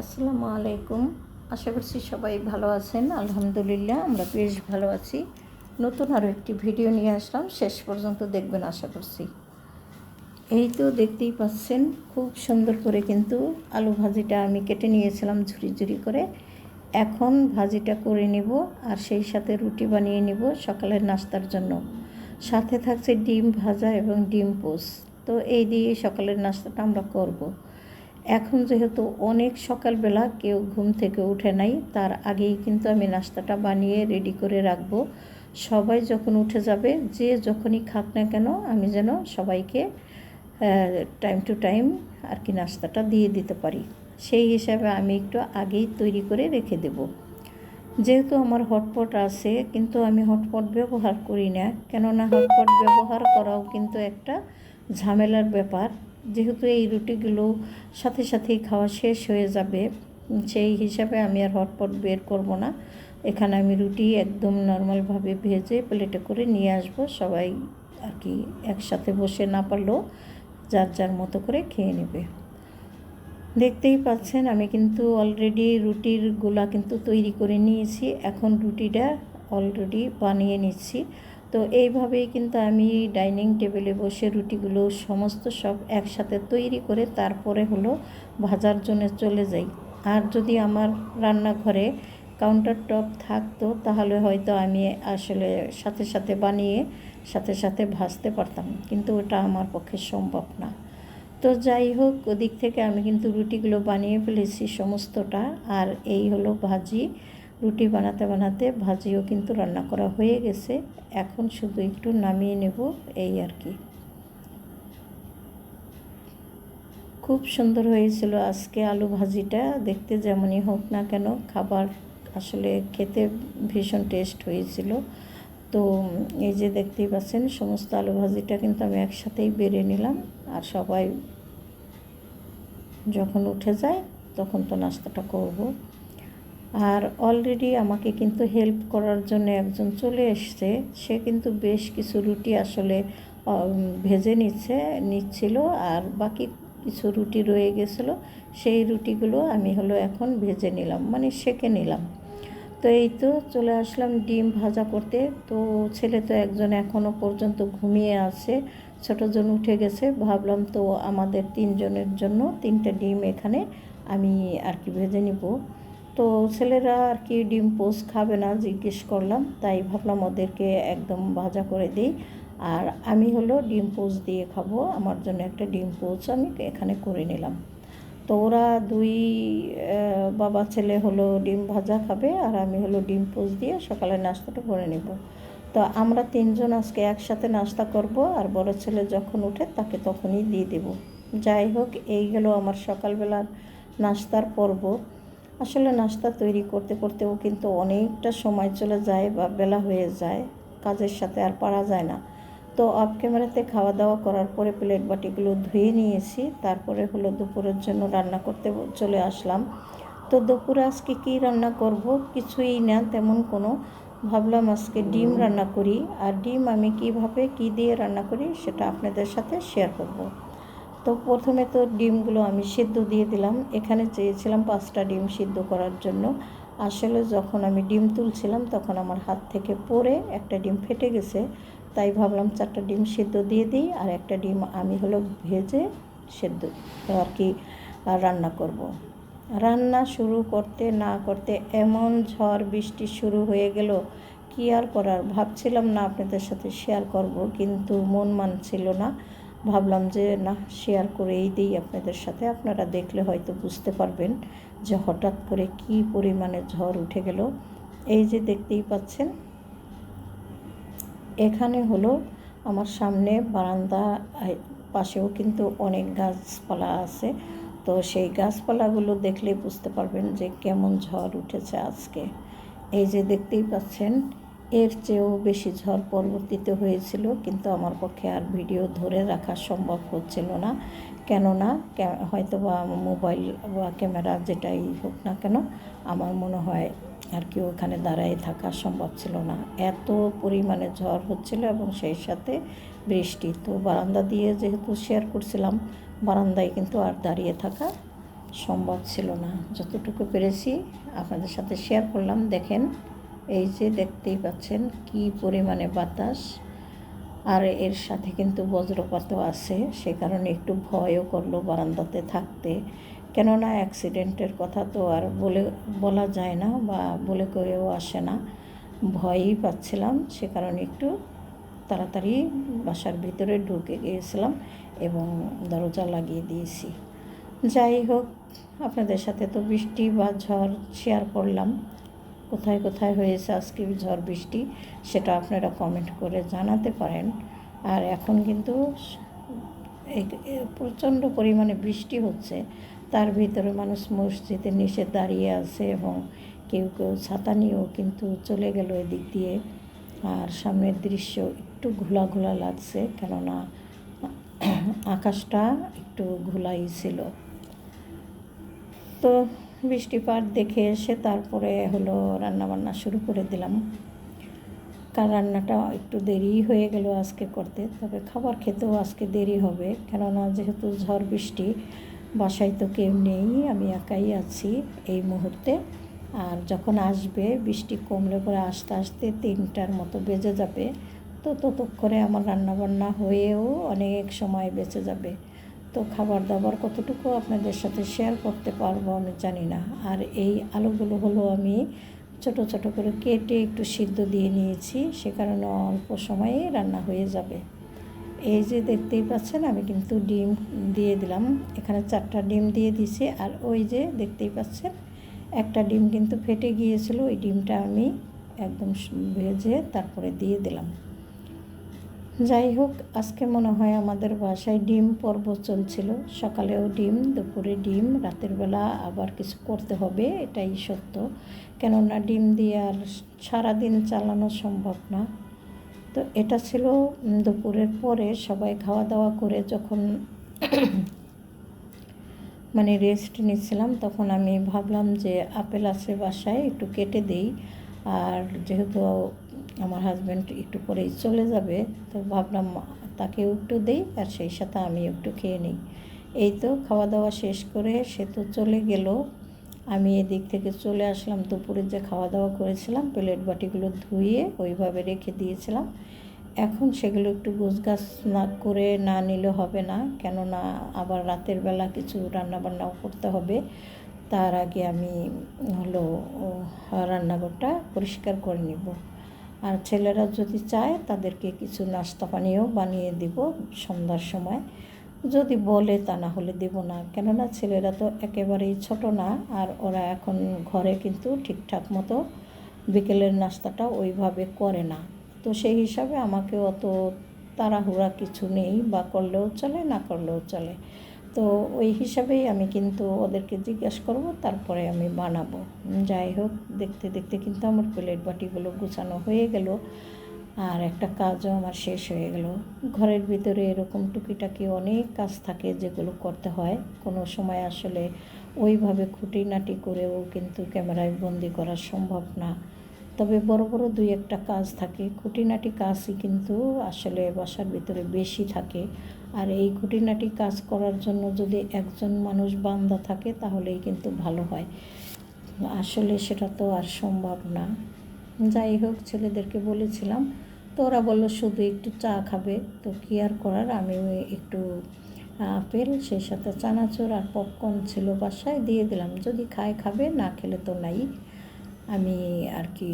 আসসালামু আলাইকুম। আশা করছি সবাই ভালো আছেন। আলহামদুলিল্লাহ আমরা বেশ ভালো আছি। নতুন আরও একটি ভিডিও নিয়ে আসলাম, শেষ পর্যন্ত দেখবেন আশা করছি। এই তো দেখতেই পাচ্ছেন, খুব সুন্দর করে কিন্তু আলু ভাজিটা আমি কেটে নিয়েছিলাম ঝুরি ঝুরি করে। এখন ভাজিটা করে নেব আর সেই সাথে রুটি বানিয়ে নেব সকালের নাস্তার জন্য। সাথে থাকছে ডিম ভাজা এবং ডিম পোস্ট। তো এই দিয়ে সকালের নাস্তাটা আমরা করব। এখন যেহেতু অনেক সকালবেলা, কেউ ঘুম থেকে উঠে নাই, তার আগেই কিন্তু আমি নাস্তাটা বানিয়ে রেডি করে রাখবো। সবাই যখন উঠে যাবে, যে যখনই খাক না কেন, আমি যেন সবাইকে টাইম টু টাইম আর কি নাস্তাটা দিয়ে দিতে পারি, সেই হিসাবে আমি একটু আগেই তৈরি করে রেখে দেব। যেহেতু আমার হটপট আছে, কিন্তু আমি হটপট ব্যবহার করি না, কেননা হটপট ব্যবহার করাও কিন্তু একটা ঝামেলার ব্যাপার। যেহেতু এই রুটিগুলো সাথে সাথেই খাওয়া শেষ হয়ে যাবে, সেই হিসাবে আমি আর হটপট বের করব না। এখানে আমি রুটি একদম নর্মালভাবে ভেজে প্লেটে করে নিয়ে আসব। সবাই আর কি একসাথে বসে না পারলেও যার যার মতো করে খেয়ে নেবে। দেখতেই পাচ্ছেন আমি কিন্তু অলরেডি রুটির গোলা কিন্তু তৈরি করে নিয়েছি। এখন রুটিটা অলরেডি বানিয়ে নিচ্ছি। তো এইভাবেই কিন্তু আমি ডাইনিং টেবিলে বসে রুটিগুলো সমস্ত সব একসাথে তৈরি করে তারপরে হলো ভাজার জন্য চলে যাই। আর যদি আমার রান্নাঘরে কাউন্টার টপ থাকতো, তাহলে হয়তো আমি আসলে সাথে সাথে বানিয়ে সাথে সাথে ভাজতে পারতাম, কিন্তু ওটা আমার পক্ষে সম্ভব না। তো যাই হোক, ওদিক থেকে আমি কিন্তু রুটিগুলো বানিয়ে ফেলেছি সমস্তটা। আর এই হলো ভাজি। রুটি বানাতে বানাতে ভাজিও কিন্তু রান্না করা হয়ে গেছে। এখন শুধু একটু নামিয়ে নেব, এই আর কি। খুব সুন্দর হয়েছিল আজকে আলু ভাজিটা। দেখতে যেমনই হোক না কেন, খাবার আসলে খেতে ভীষণ টেস্ট হয়েছিল। তো এই যে দেখতেই পাচ্ছেন, সমস্ত আলু ভাজিটা কিন্তু আমি একসাথেই বেড়ে নিলাম। আর সবাই যখন উঠে যায় তখন তো নাস্তাটা করব। আর অলরেডি আমাকে কিন্তু হেল্প করার জন্য একজন চলে এসছে। সে কিন্তু বেশ কিছু রুটি আসলে ভেজে নিচ্ছিল, আর বাকি কিছু রুটি রয়ে গেছিলো। সেই রুটিগুলো আমি এখন ভেজে নিলাম, মানে সেঁকে নিলাম। তো এই তো চলে আসলাম ডিম ভাজা করতে। তো ছেলে তো একজন এখনও পর্যন্ত ঘুমিয়ে আছে, ছোটোজন উঠে গেছে। ভাবলাম তো আমাদের তিনজনের জন্য 3টা ডিম এখানে আমি আর কি ভেজে নিব। তো ছেলেরা আর কি ডিম পোস্ট খাবে না জিজ্ঞেস করলাম, তাই ভাবলাম ওদেরকে একদম ভাজা করে দিই। আর আমি ডিম পোস্ট দিয়ে খাবো, আমার জন্য একটা ডিম পোস্ট আমি এখানে করে নিলাম। তো ওরা দুই বাবা ছেলে ডিম ভাজা খাবে, আর আমি ডিম পোস্ট দিয়ে সকালের নাস্তাটা করে নেব। তো আমরা 3জন আজকে একসাথে নাস্তা করব, আর বড় ছেলে যখন ওঠে তাকে তখনই দিয়ে দেব। যাই হোক, এই গেল আমার সকালবেলার নাস্তার পর্ব। আসলে নাস্তা তৈরি করতে করতেও কিন্তু অনেকটা সময় চলে যায় বা বেলা হয়ে যায়, কাজের সাথে আর পারা যায় না। তো অফ ক্যামেরাতে খাওয়া দাওয়া করার পরে প্লেট বাটিগুলো ধুয়ে নিয়েছি। তারপরে দুপুরের জন্য রান্না করতে চলে আসলাম। তো দুপুরে আজকে কী রান্না করব, কিছুই না তেমন কোনো। ভাবলাম আজকে ডিম রান্না করি, আর ডিম আমি কিভাবে কী দিয়ে রান্না করি সেটা আপনাদের সাথে শেয়ার করব। তো প্রথমে তো ডিমগুলো আমি সিদ্ধ দিয়ে দিলাম। এখানে চেয়েছিলাম 5টা ডিম সিদ্ধ করার জন্য। আসলে যখন আমি ডিম তুলছিলাম তখন আমার হাত থেকে পড়ে একটা ডিম ফেটে গেছে। তাই ভাবলাম 4টা ডিম সিদ্ধ দিয়ে দিই, আর একটা ডিম আমি ভেজে সেদ্ধ আর কি রান্না করব। রান্না শুরু করতে না করতে এমন ঝড় বৃষ্টি শুরু হয়ে গেল, কী আর করার। ভাবছিলাম না আপনাদের সাথে শেয়ার করব, কিন্তু মন মানছিল না। ভাবলাম যে না, শেয়ার করেই দিই আপনাদের সাথে। আপনারা দেখলে হয়তো বুঝতে পারবেন যে হঠাৎ করে কী পরিমাণে ঝড় উঠে গেল। এই যে দেখতেই পাচ্ছেন, এখানে আমার সামনে বারান্দা, পাশেও কিন্তু অনেক গাছপালা আছে। তো সেই গাছপালাগুলো দেখলেই বুঝতে পারবেন যে কেমন ঝড় উঠেছে আজকে। এই যে দেখতেই পাচ্ছেন, এর চেয়েও বেশি ঝড় পরবর্তীতে হয়েছিল, কিন্তু আমার পক্ষে আর ভিডিও ধরে রাখা সম্ভব হচ্ছিল না। কেননা হয়তো বা মোবাইল বা ক্যামেরা যেটাই হোক না কেন, আমার মনে হয় আর কি ওখানে দাঁড়ায় থাকা সম্ভব ছিল না। এত পরিমাণে ঝড় হচ্ছিল এবং সেই সাথে বৃষ্টি। তো বারান্দা দিয়ে যেহেতু শেয়ার করছিলাম, বারান্দায় কিন্তু আর দাঁড়িয়ে থাকা সম্ভব ছিল না। যতটুকু পেরেছি আপনাদের সাথে শেয়ার করলাম। দেখেন, এই যে দেখতেই পাচ্ছেন কী পরিমাণে বাতাস, আর এর সাথে কিন্তু বজ্রপাতও আছে। সে কারণে একটু ভয়ও করলো বারান্দাতে থাকতে, কেননা অ্যাক্সিডেন্টের কথা তো আর বলা যায় না বা বলে করেও আসে না। ভয়ই পাচ্ছিলাম, সে কারণে একটু তাড়াতাড়ি বাসার ভিতরে ঢুকে গিয়েছিলাম এবং দরজা লাগিয়ে দিয়েছি। যাই হোক, আপনাদের সাথে তো বৃষ্টি বা ঝড় শেয়ার করলাম। কোথায় কোথায় হয়েছে আজকে ঝড় বৃষ্টি সেটা আপনারা কমেন্ট করে জানাতে পারেন। আর এখন কিন্তু প্রচণ্ড পরিমাণে বৃষ্টি হচ্ছে, তার ভিতরে মানুষ মসজিদের নিচে দাঁড়িয়ে আছে এবং কেউ কেউ ছাতা নিয়েও কিন্তু চলে গেল এদিক দিয়ে। আর সামনের দৃশ্য একটু ঘোলা ঘোলা লাগছে, কেননা আকাশটা একটু ঘোলাই ছিল। তো বৃষ্টিপাত দেখে এসে তারপরে হলো রান্নাবান্না শুরু করে দিলাম। রান্নাটা একটু দেরি হয়ে গেল আজকে করতে, তবে খাবার খেতেও আজকে দেরি হবে, কেননা যেহেতু ঝড় বৃষ্টি, বাসায় তো কেউ নেই, আমি একাই আছি এই মুহূর্তে। আর যখন আসবে বৃষ্টি কমলে পরে আস্তে আস্তে 3টার মতো বেজে যাবে, তো ততক্ষণে আমার রান্নাবান্না হয়েও অনেক সময় বেঁচে যাবে। তো খাবার দাবার কতটুকু আপনাদের সাথে শেয়ার করতে পারবো আমি জানি না। আর এই আলুগুলো হলো আমি ছোট ছোট করে কেটে একটু সিদ্ধ দিয়ে নিয়েছি, সে কারণে অল্প সময়ে রান্না হয়ে যাবে। এই যে দেখতেই পাচ্ছেন আমি কিন্তু ডিম দিয়ে দিলাম, এখানে 4টা ডিম দিয়ে দিছি। আর ওই যে দেখতেই পাচ্ছেন একটা ডিম কিন্তু ফেটে গিয়েছিল, ওই ডিমটা আমি একদম ভেজে তারপরে দিয়ে দিলাম। যাই হোক, আজকে মনে হয় আমাদের বাসায় ডিম পর্ব চলছিল। সকালেও ডিম, দুপুরে ডিম, রাতের বেলা আবার কিছু করতে হবে, এটাই সত্য। কেননা ডিম দিয়ে আর সারাদিন চালানো সম্ভব না। তো এটা ছিল দুপুরের পরে সবাই খাওয়া দাওয়া করে যখন মানে রেস্ট নিচ্ছিলাম, তখন আমি ভাবলাম যে আপেল আছে বাসায়, একটু কেটে দেই। আর যেহেতু আমার হাজব্যান্ড একটু পরেই চলে যাবে, তো ভাবলাম তাকেও একটু দেই আর সেই সাথে আমি একটু খেয়ে নিই। এই তো খাওয়া দাওয়া শেষ করে সে তো চলে গেল, আমি এদিক থেকে চলে আসলাম। দুপুরে যে খাওয়া দাওয়া করেছিলাম প্লেট বাটিগুলো ধুয়ে ওইভাবে রেখে দিয়েছিলাম। এখন সেগুলো একটু গোছগাছ না করে না নিলে হবে না, কেননা আবার রাতের বেলা কিছু রান্নাবান্নাও করতে হবে। তার আগে আমি হলো রান্নাঘরটা পরিষ্কার করে নিব। আর ছেলেরা যদি চায় তাদেরকে কিছু নাস্তা পানিও বানিয়ে দিব সন্ধ্যার সময়, যদি বলে, তা না হলে দেব না, কেননা ছেলেরা তো একেবারেই ছোট না। আর ওরা এখন ঘরে কিন্তু ঠিকঠাক মতো বিকেলের নাস্তাটা ওইভাবে করে না। তো সেই হিসাবে আমাকে অত তাড়াহুড়া কিছু নেই, বা করলেও চলে না করলেও চলে। তো ওই হিসাবেই আমি কিন্তু ওদেরকে জিজ্ঞেস করব, তারপরে আমি বানাবো। যাই হোক, দেখতে দেখতে কিন্তু আমার প্লেট বাটিগুলো গুছানো হয়ে গেল, আর একটা কাজও আমার শেষ হয়ে গেল। ঘরের ভিতরে এরকম টুকিটাকি অনেক কাজ থাকে যেগুলো করতে হয়, কোনো সময় আসলে ওইভাবে খুঁটিনাটি করেও কিন্তু ক্যামেরায় বন্দি করা সম্ভব না। তবে বড় বড় 2-1টা কাজ থাকে, খুঁটিনাটি কাজই কিন্তু আসলে বাসার ভিতরে বেশি থাকে। আর এই খুঁটিনাটি কাজ করার জন্য যদি একজন মানুষ বান্দা থাকে তাহলেই কিন্তু ভালো হয়, আসলে সেটা তো আর সম্ভব না। যাই হোক, ছেলেদেরকে বলেছিলাম, তো ওরা বললো শুধু একটু চা খাবে। তো কী আর করার, আমি একটু আপেল, সেই সাথে চানাচুর আর পপকর্ন ছিল বাসায়, দিয়ে দিলাম। যদি খায় খাবে, না খেলে তো নাই। আমি আর কি